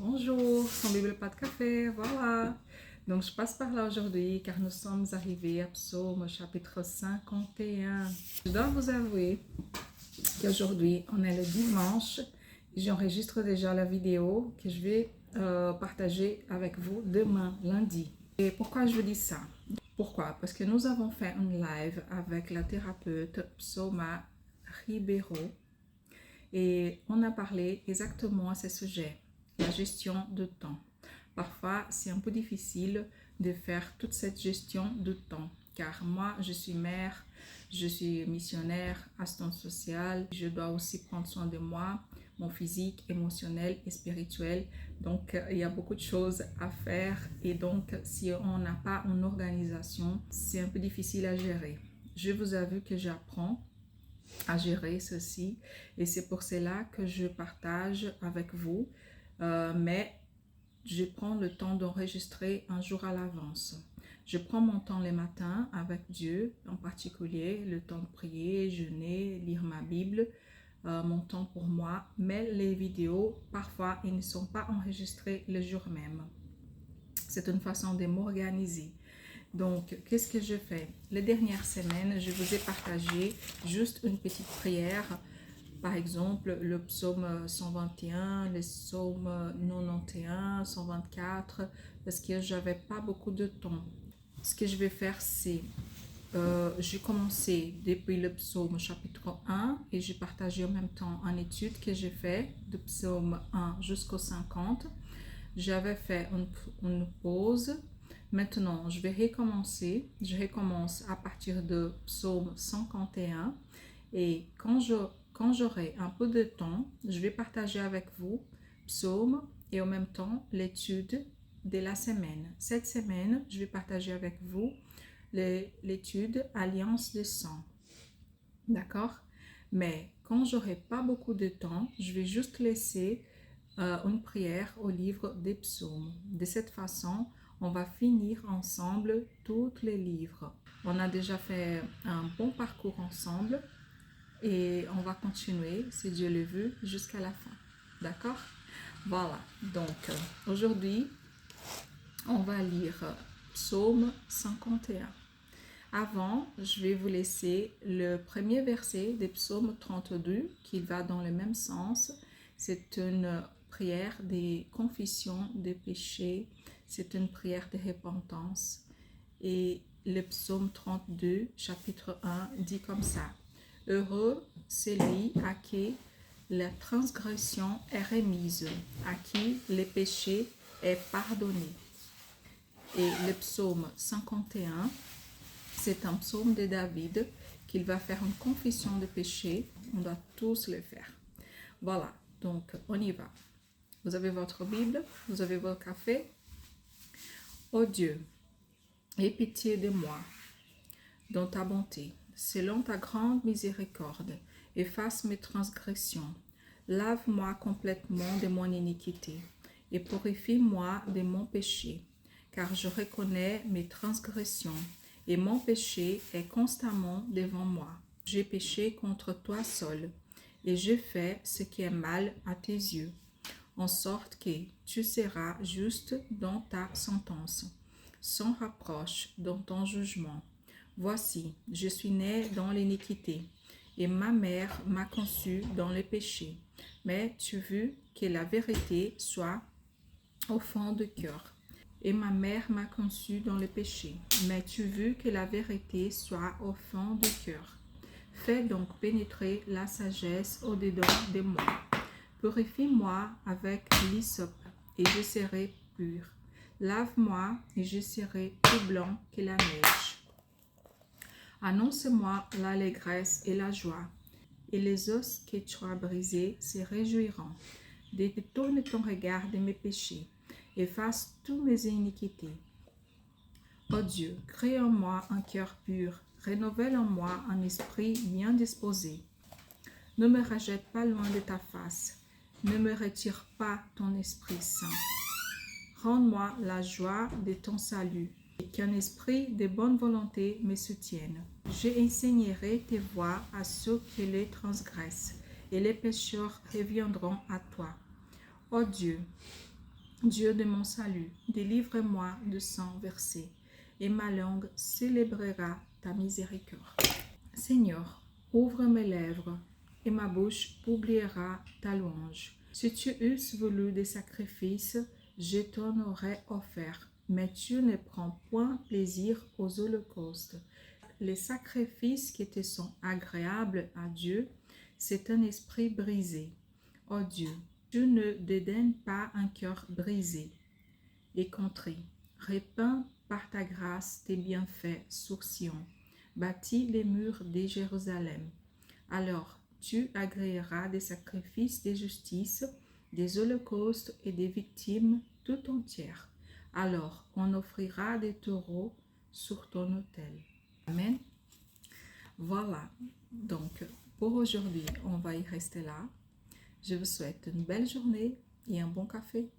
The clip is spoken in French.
Bonjour, sans Bible pas de café, voilà. Donc je passe par là aujourd'hui car nous sommes arrivés à Psaume chapitre 51. Je dois vous avouer qu'aujourd'hui on est le dimanche. J'enregistre déjà la vidéo que je vais partager avec vous demain, lundi. Et pourquoi je vous dis ça? Pourquoi? Parce que nous avons fait un live avec la thérapeute Psoma Ribeiro et on a parlé exactement à ce sujet, la gestion de temps. Parfois, c'est un peu difficile de faire toute cette gestion de temps, car moi, je suis mère, je suis missionnaire, assistante sociale, je dois aussi prendre soin de moi, mon physique, émotionnel et spirituel. Donc, il y a beaucoup de choses à faire et donc, si on n'a pas une organisation, c'est un peu difficile à gérer. Je vous avoue que j'apprends à gérer ceci et c'est pour cela que je partage avec vous, mais je prends le temps d'enregistrer un jour à l'avance. Je prends mon temps les matins avec Dieu, en particulier le temps de prier, jeûner, lire ma Bible, mon temps pour moi, mais les vidéos, parfois, ils ne sont pas enregistrés le jour même. C'est une façon de m'organiser. Donc, qu'est-ce que je fais? Les dernières semaines, je vous ai partagé juste une petite prière. Par exemple, le psaume 121, le psaume 91, 124, parce que j'avais pas beaucoup de temps. Ce que je vais faire, c'est, j'ai commencé depuis le psaume chapitre 1 et j'ai partagé en même temps une étude que j'ai fait de psaume 1 jusqu'au 50. J'avais fait une pause. Maintenant, je vais recommencer. Je recommence à partir de psaume 51 et quand j'aurai un peu de temps, je vais partager avec vous psaume et en même temps l'étude de la semaine. Cette semaine, je vais partager avec vous l'étude Alliance des Sangs. D'accord? Mais quand j'aurai pas beaucoup de temps, je vais juste laisser une prière au livre des psaumes. De cette façon, on va finir ensemble tous les livres. On a déjà fait un bon parcours ensemble et on va continuer, si Dieu le veut, jusqu'à la fin. D'accord? Voilà. Donc, aujourd'hui, on va lire Psaume 51. Avant, je vais vous laisser le premier verset des psaumes 32 qui va dans le même sens. C'est une prière des confessions des péchés. C'est une prière de repentance. Et le psaume 32, chapitre 1, dit comme ça. Heureux celui à qui la transgression est remise, à qui le péché est pardonné. Et le psaume 51, c'est un psaume de David qu'il va faire une confession de péché. On doit tous le faire. Voilà, donc on y va. Vous avez votre Bible, vous avez votre café. Ô Dieu, aie pitié de moi, dans ta bonté, selon ta grande miséricorde, efface mes transgressions. Lave-moi complètement de mon iniquité et purifie-moi de mon péché, car je reconnais mes transgressions et mon péché est constamment devant moi. J'ai péché contre toi seul, et j'ai fait ce qui est mal à tes yeux, en sorte que tu seras juste dans ta sentence, sans reproche dans ton jugement. Voici, je suis né dans l'iniquité, et ma mère m'a conçu dans le péché. Mais tu veux que la vérité soit au fond du cœur. Et ma mère m'a conçu dans le péché. Mais tu veux que la vérité soit au fond du cœur. Fais donc pénétrer la sagesse au-dedans de moi. Purifie-moi avec l'hysope, et je serai pur. Lave-moi, et je serai plus blanc que la neige. Annonce-moi l'allégresse et la joie, et les os que tu as brisés se réjouiront. Détourne ton regard de mes péchés, efface toutes mes iniquités. Ô Dieu, crée en moi un cœur pur, renouvelle en moi un esprit bien disposé. Ne me rejette pas loin de ta face, ne me retire pas ton Esprit Saint. Rends-moi la joie de ton salut, et qu'un esprit de bonne volonté me soutienne. Je enseignerai tes voies à ceux qui les transgressent, et les pécheurs reviendront à toi. Ô Dieu, Dieu de mon salut, délivre-moi de sang versé, et ma langue célébrera ta miséricorde. Seigneur, ouvre mes lèvres, et ma bouche publiera ta louange. Si tu eusses voulu des sacrifices, je t'en aurais offert, mais tu ne prends point plaisir aux holocaustes. Les sacrifices qui te sont agréables à Dieu, c'est un esprit brisé. Ô Dieu, tu ne dédaignes pas un cœur brisé et contrit. Répands par ta grâce tes bienfaits sur Sion. Bâtis les murs de Jérusalem. Alors tu agréeras des sacrifices de justice, des holocaustes et des victimes tout entières. Alors on offrira des taureaux sur ton autel. Amen. Voilà, donc pour aujourd'hui, on va y rester là. Je vous souhaite une belle journée et un bon café.